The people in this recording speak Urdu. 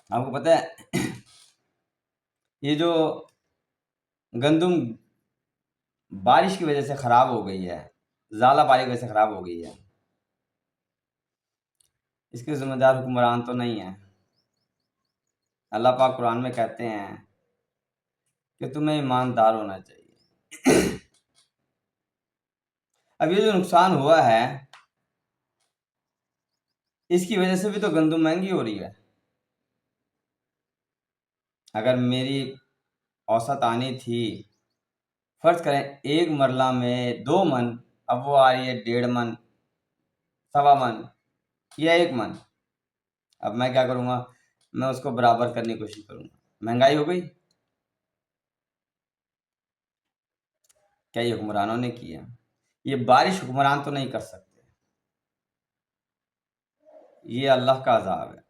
آپ کو پتہ ہے یہ جو گندم بارش کی وجہ سے خراب ہو گئی ہے، زالہ باری کی وجہ سے خراب ہو گئی ہے، اس کے ذمہ دار حکمران تو نہیں ہے۔ اللہ پاک قرآن میں کہتے ہیں کہ تمہیں ایماندار ہونا چاہیے۔ اب یہ جو نقصان ہوا ہے اس کی وجہ سے بھی تو گندم مہنگی ہو رہی ہے۔ اگر میری اوسط آنی تھی، فرض کریں ایک مرلہ میں 2 من، اب وہ آ رہی ہے 1.5 من، 1.25 من یا 1 من۔ اب میں کیا کروں گا؟ میں اس کو برابر کرنے کی کوشش کروں گا۔ مہنگائی ہو گئی، کیا یہ حکمرانوں نے کیا؟ یہ بارش حکمران تو نہیں کر سکتے، یہ اللہ کا عذاب ہے۔